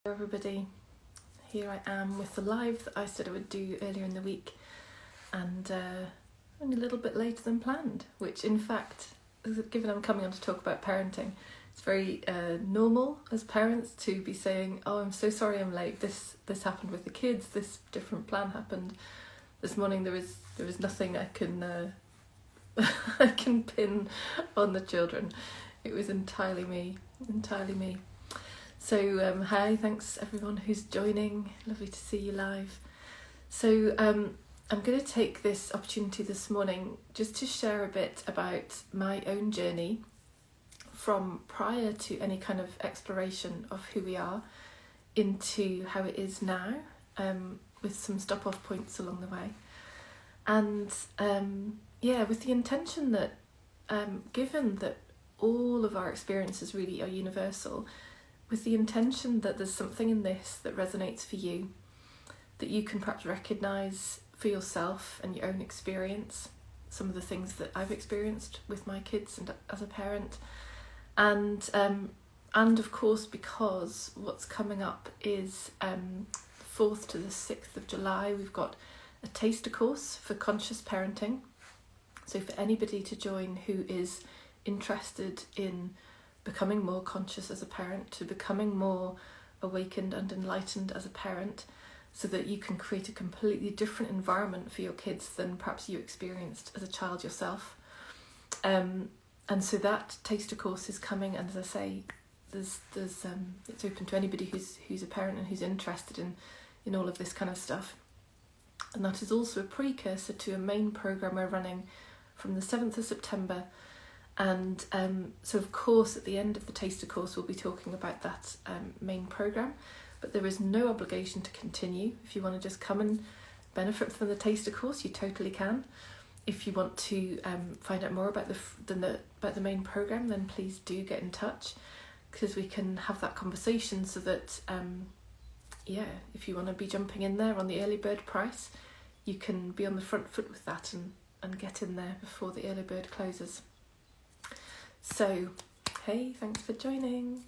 Everybody, here I am with the live that I said I would do earlier in the week, and only a little bit later than planned, which in fact, given I'm coming on to talk about parenting, it's very normal as parents to be saying, oh, I'm so sorry I'm late, this happened with the kids, this different plan happened this morning, there was nothing I can I can pin on the children. It was entirely me. So hi, thanks everyone who's joining. Lovely to see you live. So I'm going to take this opportunity this morning just to share a bit about my own journey from prior to any kind of exploration of who we are into how it is now, with some stop-off points along the way. And with the intention that given that all of our experiences really are universal, with the intention that there's something in this that resonates for you, that you can perhaps recognise for yourself and your own experience, some of the things that I've experienced with my kids and as a parent, and of course because what's coming up is 4th to the 6th of July, we've got a taster course for conscious parenting. So for anybody to join who is interested in becoming more conscious as a parent, to becoming more awakened and enlightened as a parent, so that you can create a completely different environment for your kids than perhaps you experienced as a child yourself. And so that taster course is coming, and as I say, there's it's open to anybody who's a parent and who's interested in all of this kind of stuff. And that is also a precursor to a main programme we're running from the 7th of September. And so of course at the end of the taster course we'll be talking about that main programme, but there is no obligation to continue. If you want to just come and benefit from the taster course, you totally can. If you want to find out more about the main programme, then please do get in touch, because we can have that conversation so that if you want to be jumping in there on the early bird price, you can be on the front foot with that and get in there before the early bird closes. So, hey, thanks for joining.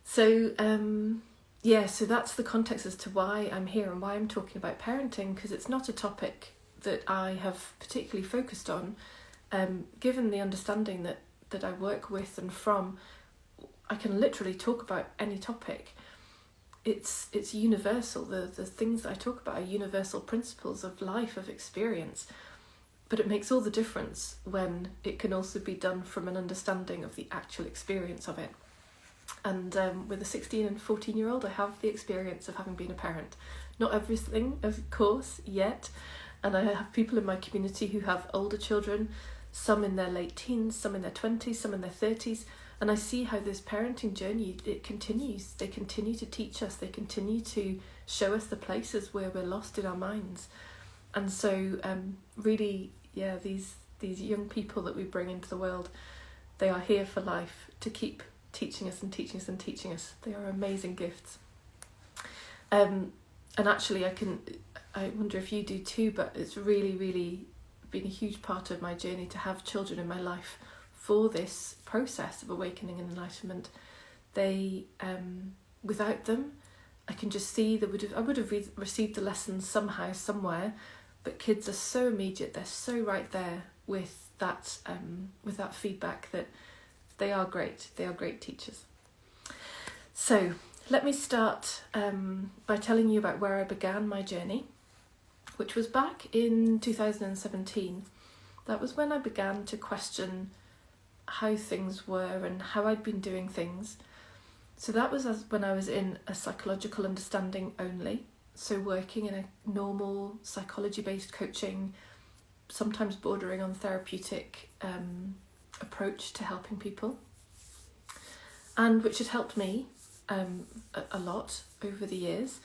So, so that's the context as to why I'm here and why I'm talking about parenting, because it's not a topic that I have particularly focused on, given the understanding that I work with and from. I can literally talk about any topic. It's universal. The things that I talk about are universal principles of life, of experience. But it makes all the difference when it can also be done from an understanding of the actual experience of it. And with a 16 and 14-year-old, I have the experience of having been a parent. Not everything, of course, yet. And I have people in my community who have older children, some in their late teens, some in their 20s, some in their 30s. And I see how this parenting journey, it continues. They continue to teach us. They continue to show us the places where we're lost in our minds. And so really, these young people that we bring into the world, they are here for life to keep teaching us and teaching us and teaching us. They are amazing gifts. And actually I wonder if you do too, but it's really, really been a huge part of my journey to have children in my life for this process of awakening and enlightenment. They, without them, I can just see I would have received the lessons somehow, somewhere, but kids are so immediate, they're so right there with that feedback that they are great teachers. So let me start by telling you about where I began my journey, which was back in 2017. That was when I began to question how things were and how I'd been doing things. So that was when I was in a psychological understanding only, so working in a normal psychology-based coaching, sometimes bordering on therapeutic approach to helping people, and which had helped me a lot over the years.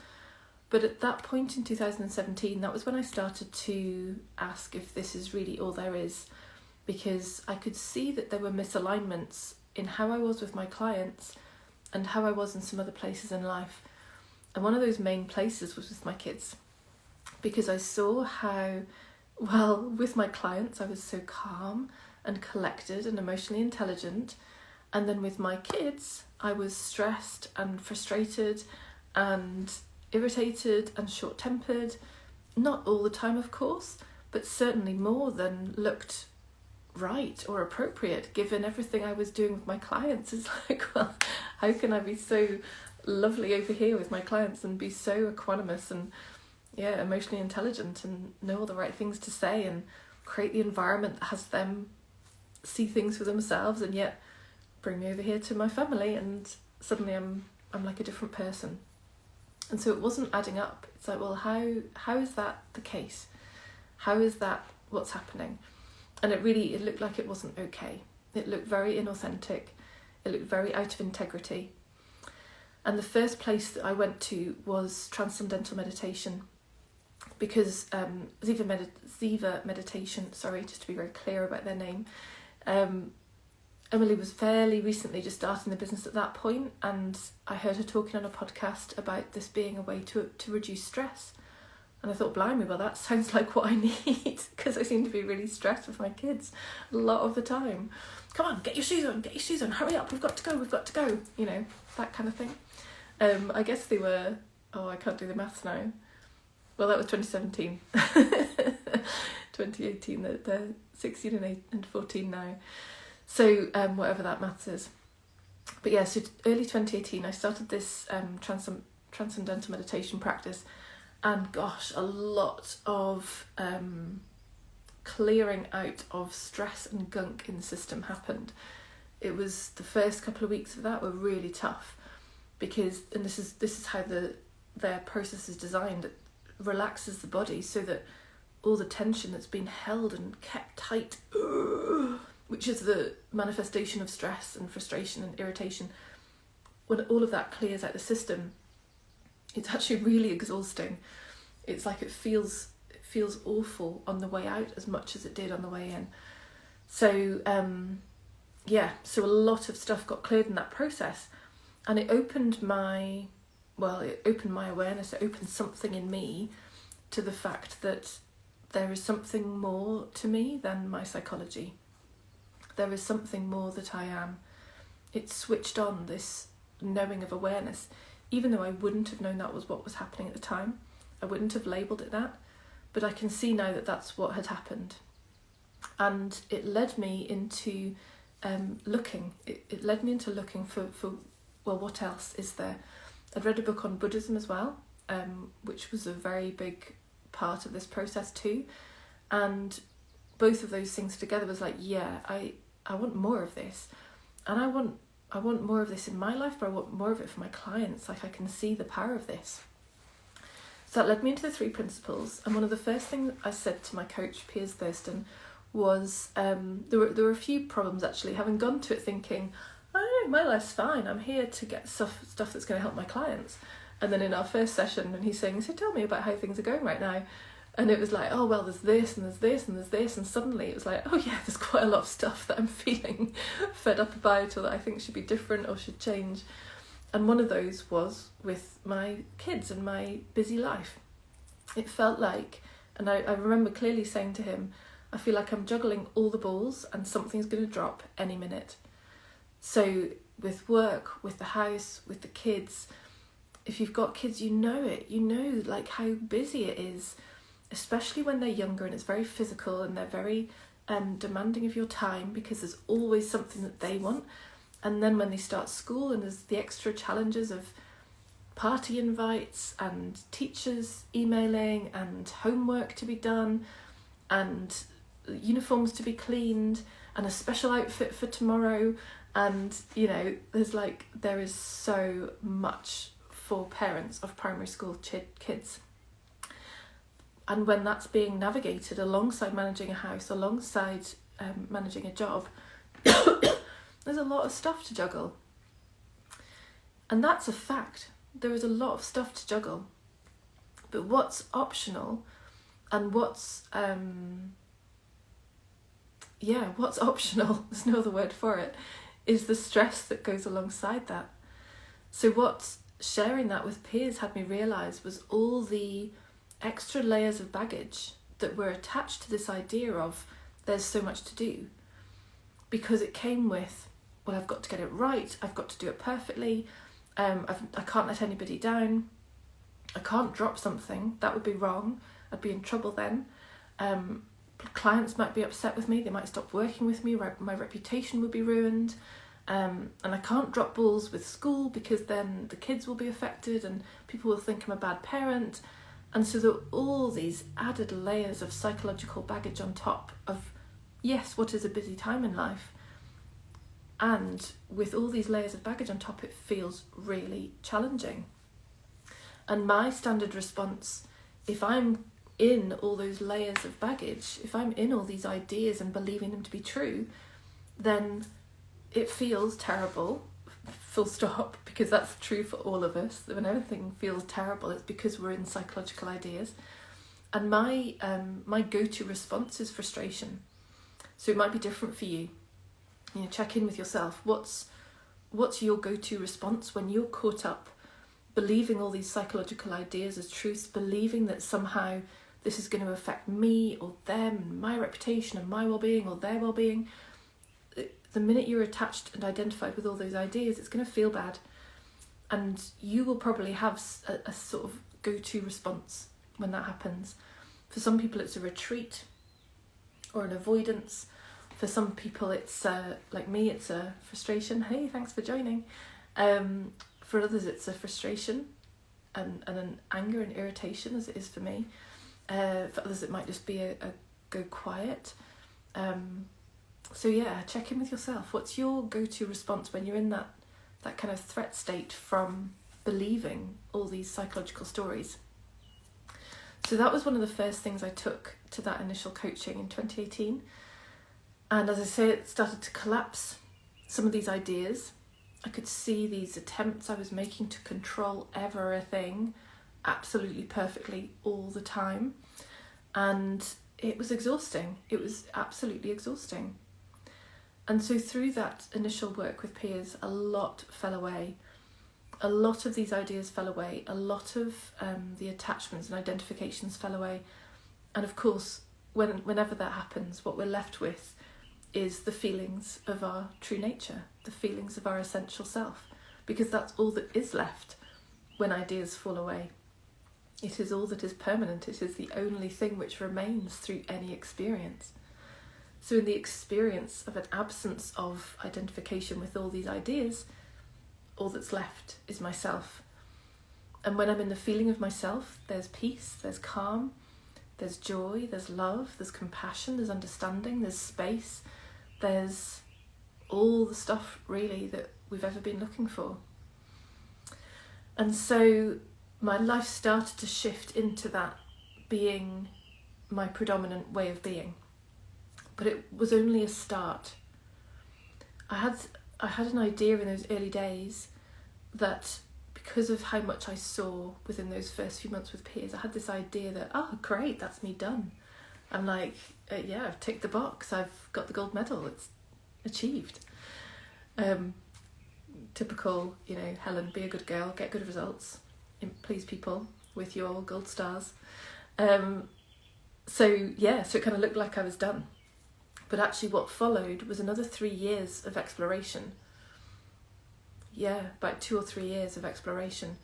But at that point in 2017, that was when I started to ask if this is really all there is, because I could see that there were misalignments in how I was with my clients and how I was in some other places in life. And one of those main places was with my kids, because I saw how, with my clients I was so calm and collected and emotionally intelligent, and then with my kids I was stressed and frustrated and irritated and short-tempered. Not all the time, of course, but certainly more than looked right or appropriate given everything I was doing with my clients. It's like, well, how can I be so lovely over here with my clients and be so equanimous and emotionally intelligent and know all the right things to say and create the environment that has them see things for themselves, and yet bring me over here to my family and suddenly I'm like a different person. And so it wasn't adding up. It's like, well, how is that the case? How is that what's happening? And it looked like it wasn't okay. It looked very inauthentic. It looked very out of integrity. And the first place that I went to was Transcendental Meditation, because Ziva Meditation, just to be very clear about their name, Emily was fairly recently just starting the business at that point, and I heard her talking on a podcast about this being a way to reduce stress. And I thought, blimey, well, that sounds like what I need, because I seem to be really stressed with my kids a lot of the time. Come on, get your shoes on, hurry up, we've got to go, you know, that kind of thing. I guess they were, I can't do the maths now. Well, that was 2017. 2018, they're 16 and 14 now. So whatever that maths is. But yeah, so early 2018, I started this transcendental meditation practice, and gosh, a lot of clearing out of stress and gunk in the system happened. It was the first couple of weeks of that were really tough, because, and this is how their process is designed, it relaxes the body so that all the tension that's been held and kept tight, which is the manifestation of stress and frustration and irritation, when all of that clears out the system, it's actually really exhausting. It's like it feels awful on the way out as much as it did on the way in. So so a lot of stuff got cleared in that process, and it opened my awareness. It opened something in me to the fact that there is something more to me than my psychology. There is something more that I am. It switched on this knowing of awareness, even though I wouldn't have known that was what was happening at the time. I wouldn't have labelled it that, but I can see now that that's what had happened. And it led me into looking. It led me into looking for what else is there? I'd read a book on Buddhism as well, which was a very big part of this process too. And both of those things together was like, I want more of this. And I want more of this in my life, but I want more of it for my clients. Like, I can see the power of this. So that led me into the 3 principles. And one of the first things I said to my coach, Piers Thurston, was there were a few problems actually, having gone to it thinking, I don't know, my life's fine. I'm here to get stuff that's going to help my clients. And then in our first session, when he's saying, so tell me about how things are going right now. And it was like, oh, well, there's this and there's this and there's this. And suddenly it was like, oh yeah, there's quite a lot of stuff that I'm feeling fed up about, or that I think should be different or should change. And one of those was with my kids and my busy life. It felt like, and I remember clearly saying to him, I feel like I'm juggling all the balls and something's going to drop any minute. So with work, with the house, with the kids, if you've got kids, you know it. You know like how busy it is, especially when they're younger and it's very physical and they're very demanding of your time, because there's always something that they want. And then when they start school and there's the extra challenges of party invites and teachers emailing and homework to be done and uniforms to be cleaned and a special outfit for tomorrow. And, you know, there is so much for parents of primary school kids. And when that's being navigated alongside managing a house, alongside managing a job, there's a lot of stuff to juggle. And that's a fact. There is a lot of stuff to juggle. But what's optional and what's optional, there's no other word for it, is the stress that goes alongside that. So what sharing that with Piers had me realise was all the extra layers of baggage that were attached to this idea of there's so much to do. Because it came with, well, I've got to get it right, I've got to do it perfectly, I can't let anybody down. I can't drop something. That would be wrong. I'd be in trouble then. Clients might be upset with me. They might stop working with me. My reputation would be ruined. And I can't drop balls with school because then the kids will be affected and people will think I'm a bad parent. And so there are all these added layers of psychological baggage on top of, yes, what is a busy time in life. And with all these layers of baggage on top, it feels really challenging. And my standard response, if I'm in all those layers of baggage, if I'm in all these ideas and believing them to be true, then it feels terrible, full stop, because that's true for all of us. When everything feels terrible, it's because we're in psychological ideas. And my go-to response is frustration. So it might be different for you. You know, check in with yourself. What's your go-to response when you're caught up believing all these psychological ideas as truths, believing that somehow this is going to affect me or them and my reputation and my well-being or their well-being? The minute you're attached and identified with all those ideas, it's going to feel bad. And you will probably have a sort of go-to response when that happens. For some people, it's a retreat or an avoidance. For some people, it's, like me, it's a frustration. Hey, thanks for joining. For others, it's a frustration and an anger and irritation, as it is for me. For others, it might just be a go quiet. So yeah, check in with yourself. What's your go-to response when you're in that kind of threat state from believing all these psychological stories? So that was one of the first things I took to that initial coaching in 2018. And as I say, it started to collapse some of these ideas. I could see these attempts I was making to control everything absolutely perfectly all the time. And it was exhausting. It was absolutely exhausting. And so through that initial work with peers, a lot fell away. A lot of these ideas fell away. A lot of the attachments and identifications fell away. And of course, whenever that happens, what we're left with is the feelings of our true nature, the feelings of our essential self, because that's all that is left when ideas fall away. It is all that is permanent. It is the only thing which remains through any experience. So in the experience of an absence of identification with all these ideas, all that's left is myself. And when I'm in the feeling of myself, there's peace, there's calm, there's joy, there's love, there's compassion, there's understanding, there's space, there's all the stuff really that we've ever been looking for. And so my life started to shift into that being my predominant way of being. But it was only a start. I had an idea in those early days that because of how much I saw within those first few months with peers, I had this idea that, oh, great, that's me done. I'm like, yeah, I've ticked the box. I've got the gold medal. It's achieved. Typical, Helen, be a good girl, get good results, please people with your gold stars. So it kind of looked like I was done. But actually what followed was another 3 years of exploration. Yeah, about 2 or 3 years of exploration,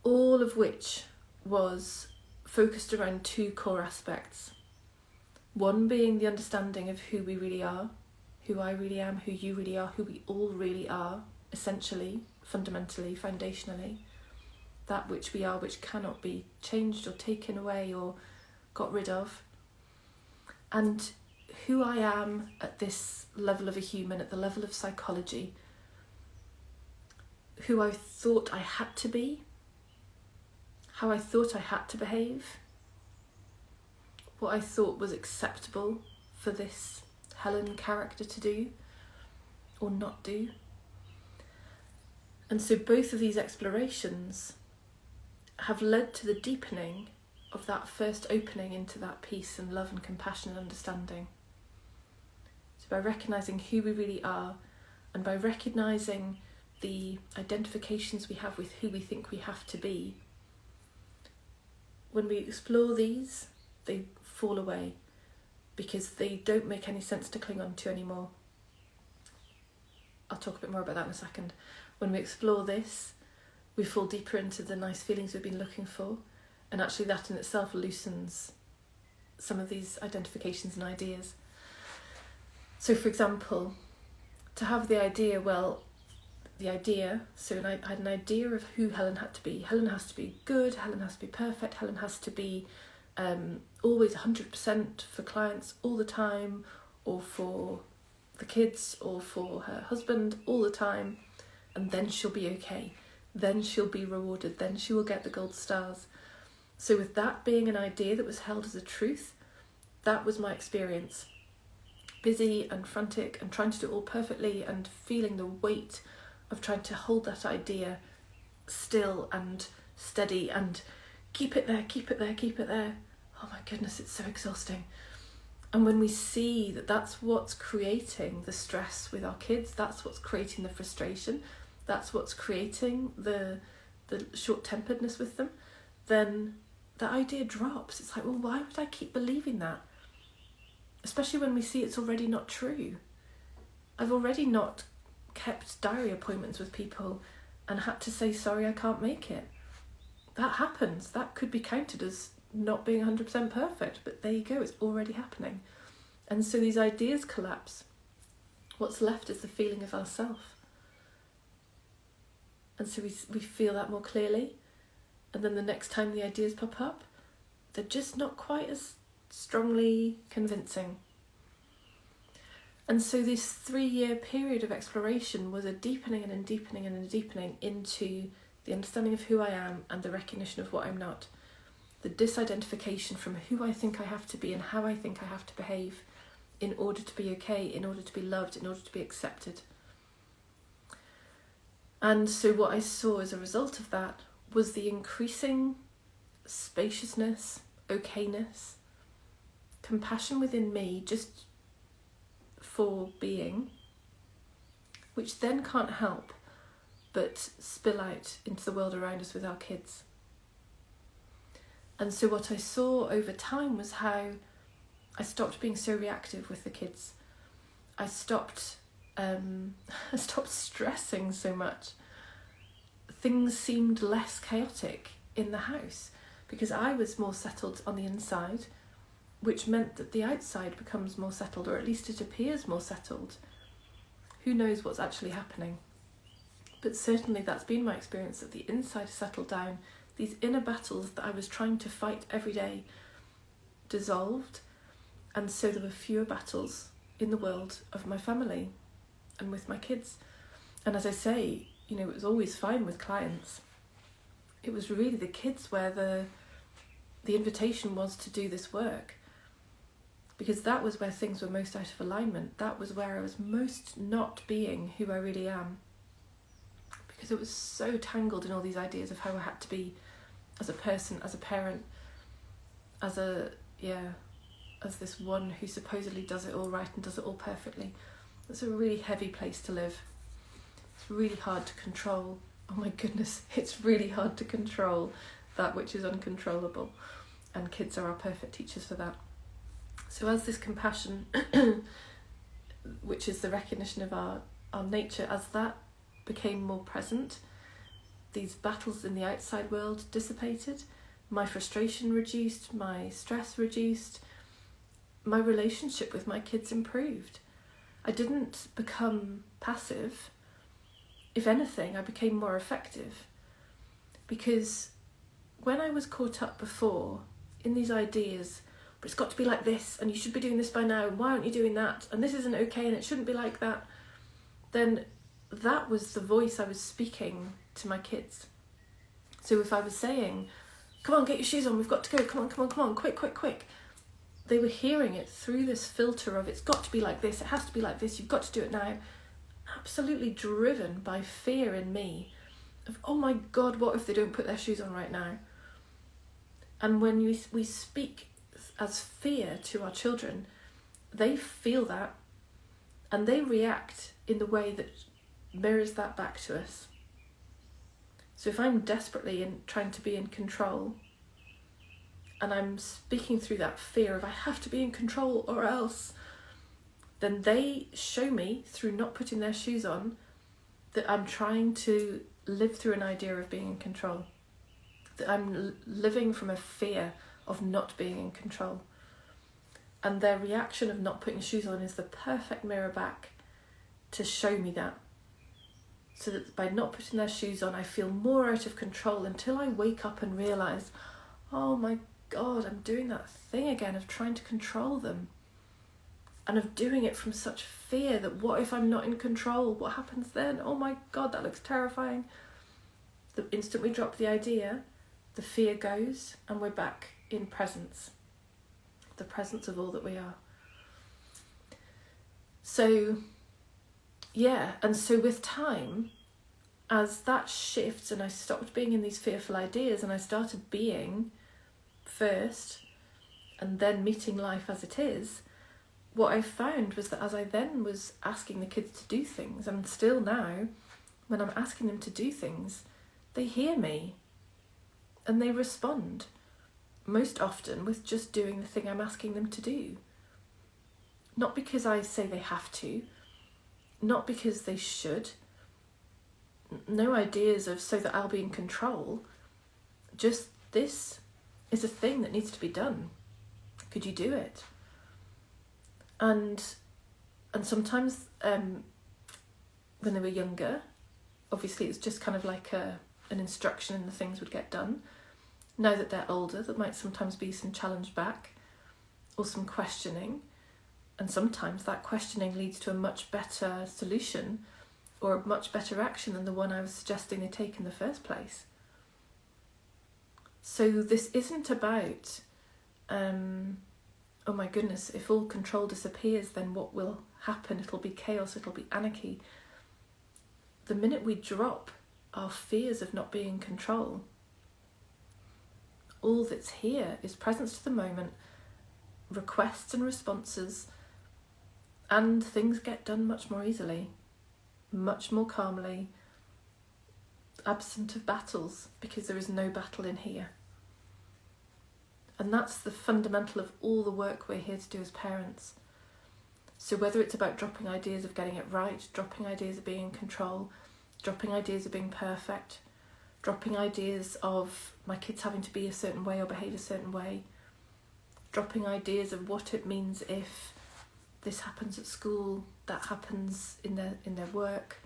all of which was focused around 2 core aspects. One being the understanding of who we really are, who I really am, who you really are, who we all really are, essentially, fundamentally, foundationally. That which we are, which cannot be changed or taken away or got rid of. And who I am at this level of a human, at the level of psychology, who I thought I had to be, how I thought I had to behave, what I thought was acceptable for this Helen character to do or not do. And so both of these explorations have led to the deepening of that first opening into that peace and love and compassion and understanding. So by recognising who we really are, and by recognising the identifications we have with who we think we have to be, when we explore these, they fall away because they don't make any sense to cling on to anymore. I'll talk a bit more about that in a second. When we explore this, we fall deeper into the nice feelings we've been looking for, and actually that in itself loosens some of these identifications and ideas. So for example, to have the idea, so I had an idea of who Helen had to be. Helen has to be good, Helen has to be perfect, Helen has to be always 100% for clients all the time, or for the kids, or for her husband all the time, and then she'll be okay. Then she'll be rewarded, then she will get the gold stars. So with that being an idea that was held as a truth, that was my experience. Busy and frantic and trying to do it all perfectly and feeling the weight of trying to hold that idea still and steady and keep it there, keep it there, keep it there. Oh my goodness, it's so exhausting. And when we see that that's what's creating the stress with our kids, that's what's creating the frustration, that's what's creating the short-temperedness with them, then the idea drops. It's like, well, why would I keep believing that? Especially when we see it's already not true. I've already not kept diary appointments with people and had to say, sorry, I can't make it. That happens. That could be counted as not being 100% perfect, but there you go, it's already happening. And so these ideas collapse. What's left is the feeling of ourself. And so we feel that more clearly. And then the next time the ideas pop up, they're just not quite as strongly convincing. And so this 3-year period of exploration was a deepening and a deepening and a deepening into the understanding of who I am and the recognition of what I'm not. The disidentification from who I think I have to be and how I think I have to behave in order to be okay, in order to be loved, in order to be accepted. And so what I saw as a result of that was the increasing spaciousness, okayness, compassion within me just for being, which then can't help but spill out into the world around us with our kids. And so what I saw over time was how I stopped being so reactive with the kids. I stopped stressing so much. Things seemed less chaotic in the house because I was more settled on the inside, which meant that the outside becomes more settled, or at least it appears more settled. Who knows what's actually happening? But certainly that's been my experience, that the inside has settled down. These inner battles that I was trying to fight every day dissolved, and so there were fewer battles in the world of my family and with my kids. And as I say, it was always fine with clients. It was really the kids where the invitation was to do this work, because that was where things were most out of alignment. That was where I was most not being who I really am, because it was so tangled in all these ideas of how I had to be as a person, as a parent, as this one who supposedly does it all right and does it all perfectly. It's a really heavy place to live. It's really hard to control. Oh my goodness, it's really hard to control that which is uncontrollable. And kids are our perfect teachers for that. So as this compassion, which is the recognition of our nature, as that became more present, these battles in the outside world dissipated, my frustration reduced, my stress reduced, my relationship with my kids improved. I didn't become passive. If anything, I became more effective, because when I was caught up before in these ideas, but it's got to be like this, and you should be doing this by now, and why aren't you doing that, and this isn't okay, and it shouldn't be like that, then that was the voice I was speaking to my kids. So if I was saying, come on, get your shoes on, we've got to go, come on, quick, they were hearing it through this filter of, it's got to be like this, it has to be like this, you've got to do it now, absolutely driven by fear in me of, oh my God, what if they don't put their shoes on right now? And when we speak as fear to our children, they feel that and they react in the way that mirrors that back to us. So if I'm desperately trying to be in control, and I'm speaking through that fear of I have to be in control or else, then they show me through not putting their shoes on that I'm trying to live through an idea of being in control. That I'm living from a fear of not being in control. And their reaction of not putting shoes on is the perfect mirror back to show me that. So that by not putting their shoes on, I feel more out of control until I wake up and realise, oh my God, I'm doing that thing again of trying to control them. And of doing it from such fear that what if I'm not in control? What happens then? Oh my God, that looks terrifying. The instant we drop the idea, the fear goes and we're back in presence. The presence of all that we are. So, yeah, and so with time, as that shifts and I stopped being in these fearful ideas and I started being first and then meeting life as it is, what I found was that as I then was asking the kids to do things, and still now, when I'm asking them to do things, they hear me and they respond, most often with just doing the thing I'm asking them to do. Not because I say they have to, not because they should, no ideas of so that I'll be in control, just this is a thing that needs to be done. Could you do it? And sometimes when they were younger, obviously it's just kind of like an instruction and the things would get done. Now that they're older, there might sometimes be some challenge back or some questioning. And sometimes that questioning leads to a much better solution or a much better action than the one I was suggesting they take in the first place. So this isn't about, oh my goodness, if all control disappears, then what will happen? It'll be chaos, it'll be anarchy. The minute we drop our fears of not being in control, all that's here is presence to the moment, requests and responses, and things get done much more easily, much more calmly, absent of battles, because there is no battle in here. And that's the fundamental of all the work we're here to do as parents. So whether it's about dropping ideas of getting it right, dropping ideas of being in control, dropping ideas of being perfect, dropping ideas of my kids having to be a certain way or behave a certain way, dropping ideas of what it means if this happens at school, that happens in their work,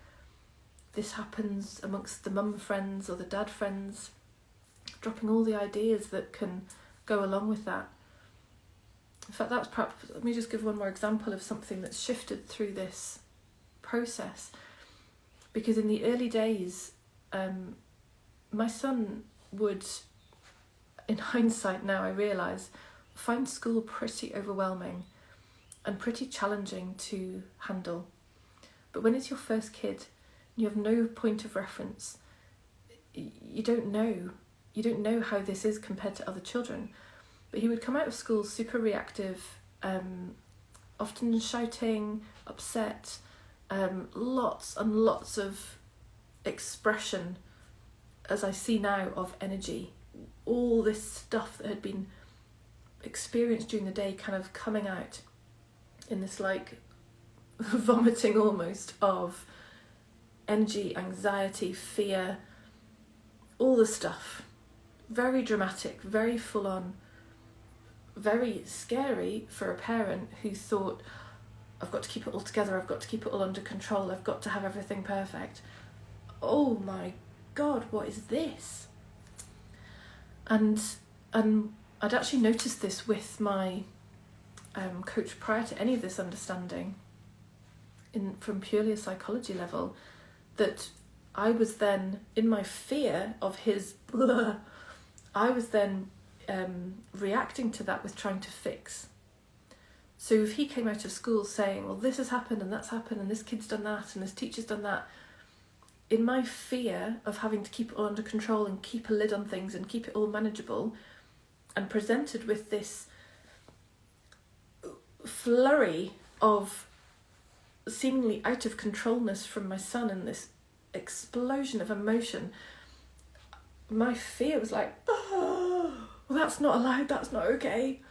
this happens amongst the mum friends or the dad friends, dropping all the ideas that can go along with that. In fact, that's perhaps, let me just give one more example of something that's shifted through this process. Because in the early days, my son would, in hindsight now I realise, find school pretty overwhelming and pretty challenging to handle. But when it's your first kid, you have no point of reference. You don't know how this is compared to other children. But he would come out of school super reactive, often shouting, upset, lots and lots of expression, as I see now, of energy. All this stuff that had been experienced during the day kind of coming out in this like vomiting almost of energy, anxiety, fear, all the stuff. Very dramatic, very full on, very scary for a parent who thought, I've got to keep it all together, I've got to keep it all under control, I've got to have everything perfect. Oh my God, what is this? And I'd actually noticed this with my coach prior to any of this understanding, from purely a psychology level, that I was then, in my fear of his blah, I was then reacting to that with trying to fix. So if he came out of school saying, well, this has happened and that's happened and this kid's done that and this teacher's done that, in my fear of having to keep it all under control and keep a lid on things and keep it all manageable, and presented with this flurry of seemingly out of controlness from my son and this explosion of emotion, my fear was like, oh, well, that's not allowed, that's not okay.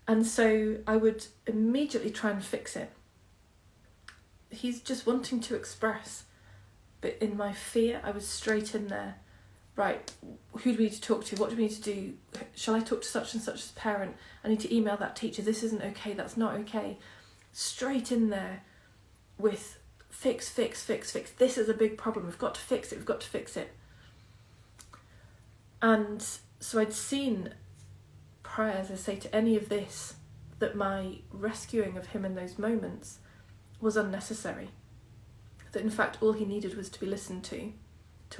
And so I would immediately try and fix it. He's just wanting to express. But in my fear, I was straight in there. Right, who do we need to talk to? What do we need to do? Shall I talk to such and such as parent? I need to email that teacher. This isn't okay. That's not okay. Straight in there with fix. This is a big problem. We've got to fix it. And so I'd seen prior, as I say, to any of this, that my rescuing of him in those moments was unnecessary. That in fact all he needed was to be listened to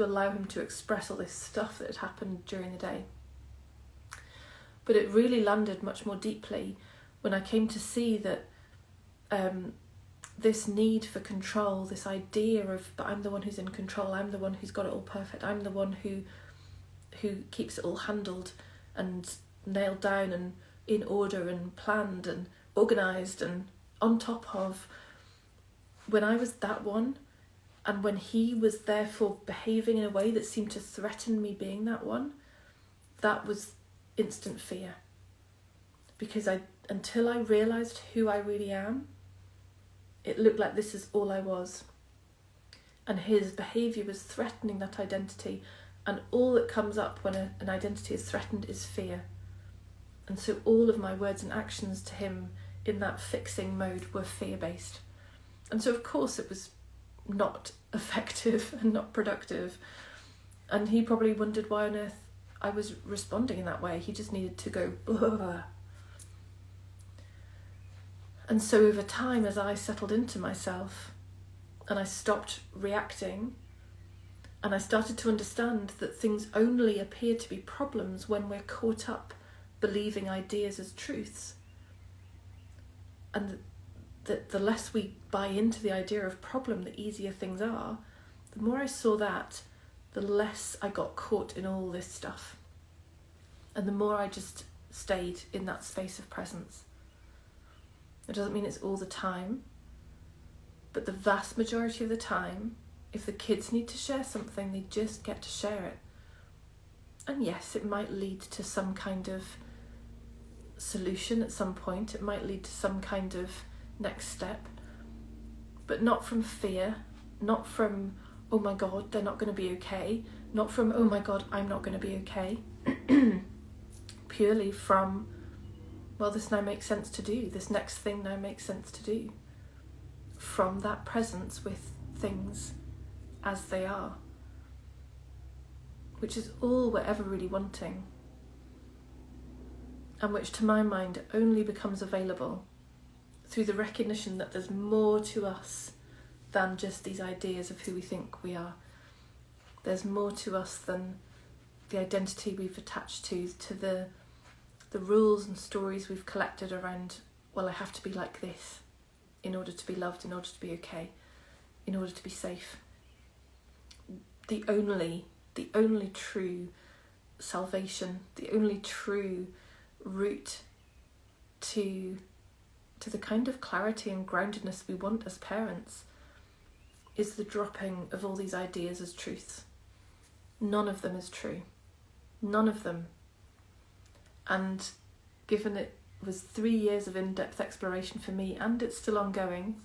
allow him to express all this stuff that had happened during the day. But it really landed much more deeply when I came to see that this need for control, this idea of, but I'm the one who's in control, I'm the one who's got it all perfect, I'm the one who keeps it all handled and nailed down and in order and planned and organised and on top of, when I was that one, and when he was therefore behaving in a way that seemed to threaten me being that one, that was instant fear. Because until I realised who I really am, it looked like this is all I was. And his behaviour was threatening that identity, and all that comes up when an identity is threatened is fear. And so all of my words and actions to him in that fixing mode were fear-based. And so of course it was not effective and not productive. And he probably wondered why on earth I was responding in that way. He just needed to go, blah. And so over time, as I settled into myself and I stopped reacting, and I started to understand that things only appear to be problems when we're caught up believing ideas as truths. And that the less we buy into the idea of problem, the easier things are. The more I saw that, the less I got caught in all this stuff. And the more I just stayed in that space of presence. It doesn't mean it's all the time, but the vast majority of the time, if the kids need to share something, they just get to share it. And yes, it might lead to some kind of solution at some point. It might lead to some kind of next step, but not from fear, not from, oh my God, they're not going to be okay, not from, oh my God, I'm not going to be okay, purely from, well, this now makes sense to do, this next thing now makes sense to do, from that presence with things as they are, which is all we're ever really wanting, and which to my mind only becomes available through the recognition that there's more to us than just these ideas of who we think we are. There's more to us than the identity we've attached to the rules and stories we've collected around, well, I have to be like this in order to be loved, in order to be okay, in order to be safe. The only true salvation, the only true route to the kind of clarity and groundedness we want as parents is the dropping of all these ideas as truths. None of them is true. None of them. And given it was 3 years of in-depth exploration for me, and it's still ongoing,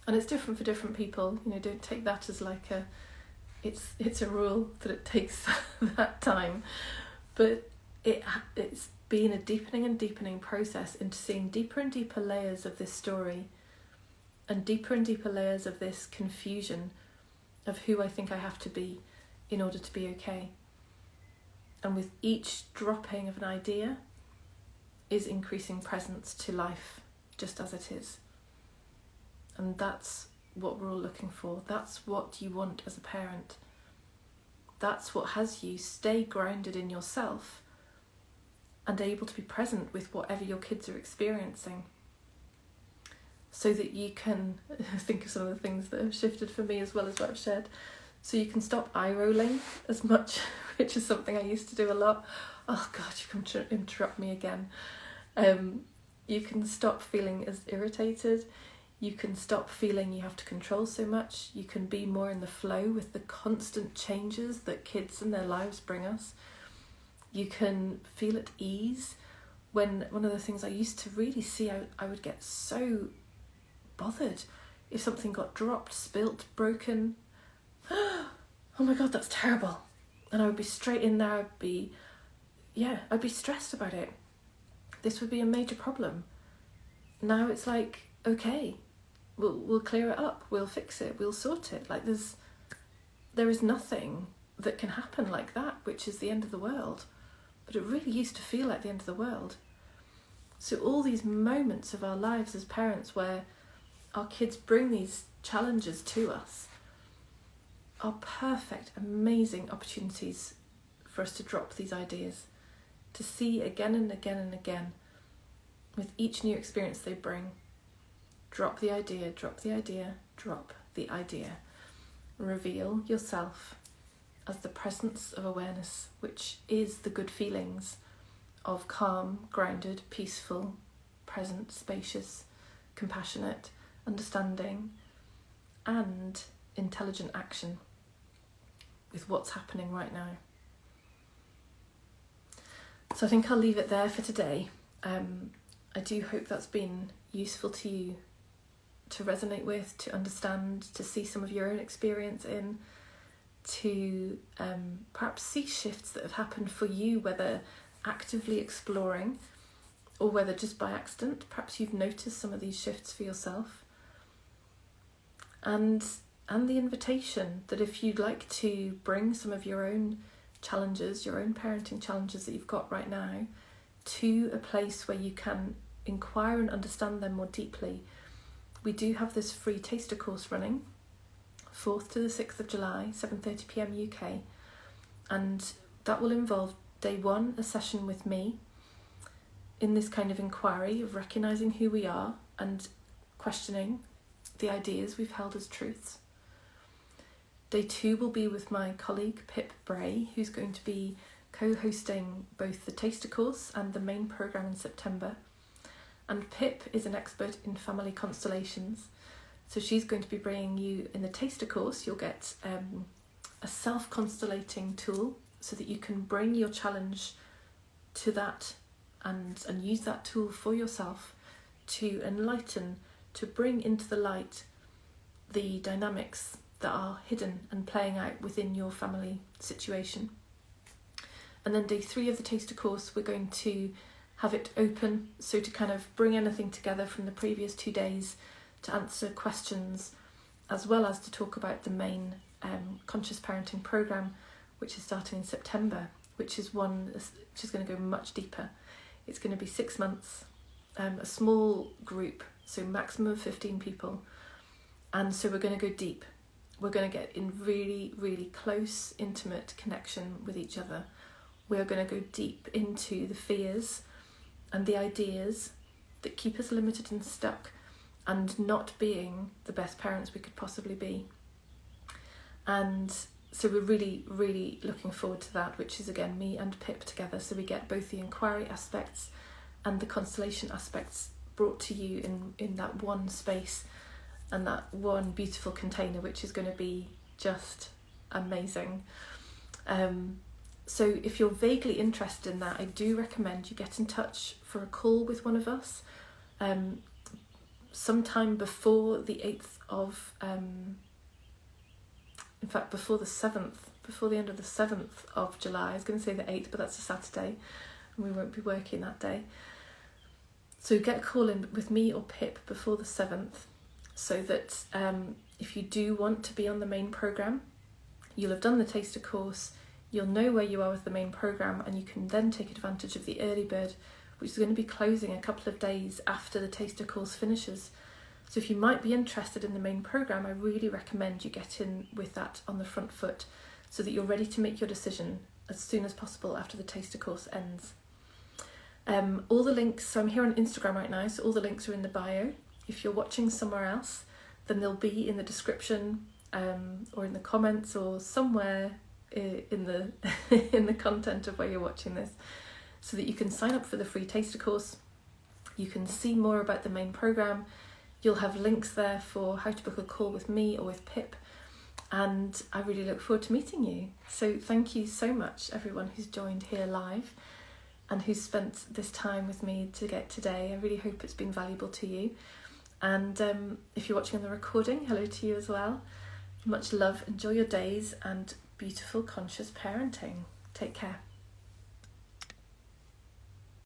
and it's different for different people, don't take that as like it's a rule that it takes that time, but it's been a deepening and deepening process into seeing deeper and deeper layers of this story and deeper layers of this confusion of who I think I have to be in order to be okay. And with each dropping of an idea is increasing presence to life just as it is. And that's what we're all looking for. That's what you want as a parent. That's what has you stay grounded in yourself and able to be present with whatever your kids are experiencing, so that you can think of some of the things that have shifted for me as well as what I've shared. So you can stop eye rolling as much, which is something I used to do a lot. Oh God, you come to interrupt me again. You can stop feeling as irritated. You can stop feeling you have to control so much. You can be more in the flow with the constant changes that kids and their lives bring us. You can feel at ease. When one of the things I used to really see, I would get so bothered if something got dropped, spilt, broken. oh my God, that's terrible. And I would be straight in there, I'd be stressed about it. This would be a major problem. Now it's like, okay, we'll clear it up, we'll fix it, we'll sort it. Like there is nothing that can happen like that, which is the end of the world. But it really used to feel like the end of the world. So all these moments of our lives as parents where our kids bring these challenges to us are perfect, amazing opportunities for us to drop these ideas, to see again and again and again, with each new experience they bring, drop the idea, drop the idea, drop the idea. Reveal yourself as the presence of awareness, which is the good feelings of calm, grounded, peaceful, present, spacious, compassionate, understanding, and intelligent action with what's happening right now. So I think I'll leave it there for today. I do hope that's been useful to you, to resonate with, to understand, to see some of your own experience in, to perhaps see shifts that have happened for you, whether actively exploring or whether just by accident. Perhaps you've noticed some of these shifts for yourself. And the invitation that if you'd like to bring some of your own challenges, your own parenting challenges that you've got right now, to a place where you can inquire and understand them more deeply, we do have this free taster course running, 4th to the 6th of July, 7:30 p.m. UK, and that will involve day one, a session with me in this kind of inquiry of recognising who we are and questioning the ideas we've held as truths. Day two will be with my colleague Pip Bray, who's going to be co-hosting both the taster course and the main programme in September. And Pip is an expert in family constellations, so she's going to be bringing you, in the taster course, you'll get a self-constellating tool so that you can bring your challenge to that and use that tool for yourself to enlighten, to bring into the light the dynamics that are hidden and playing out within your family situation. And then day three of the taster course, we're going to have it open, so to kind of bring anything together from the previous 2 days to answer questions, as well as to talk about the main conscious parenting programme, which is starting in September, which is going to go much deeper. It's going to be 6 months, a small group, so maximum of 15 people. And so we're going to go deep. We're going to get in really, really close, intimate connection with each other. We're going to go deep into the fears and the ideas that keep us limited and stuck and not being the best parents we could possibly be. And so we're really, really looking forward to that, which is again me and Pip together. So we get both the inquiry aspects and the constellation aspects brought to you in that one space and that one beautiful container, which is going to be just amazing. So if you're vaguely interested in that, I do recommend you get in touch for a call with one of us sometime before the 8th of, in fact before the 7th, before the end of the 7th of July. I was going to say the 8th, but that's a Saturday and we won't be working that day. So get a call in with me or Pip before the 7th, so that if you do want to be on the main programme, you'll have done the taster course, you'll know where you are with the main programme, and you can then take advantage of the early bird, which is going to be closing a couple of days after the taster course finishes. So if you might be interested in the main programme, I really recommend you get in with that on the front foot so that you're ready to make your decision as soon as possible after the taster course ends. All the links, so I'm here on Instagram right now, so all the links are in the bio. If you're watching somewhere else, then they'll be in the description or in the comments or somewhere in the in the content of where you're watching this, so that you can sign up for the free taster course. You can see more about the main programme. You'll have links there for how to book a call with me or with Pip, and I really look forward to meeting you. So thank you so much everyone who's joined here live and who's spent this time with me to get today. I really hope it's been valuable to you. And if you're watching on the recording, hello to you as well. Much love, enjoy your days, and beautiful conscious parenting. Take care.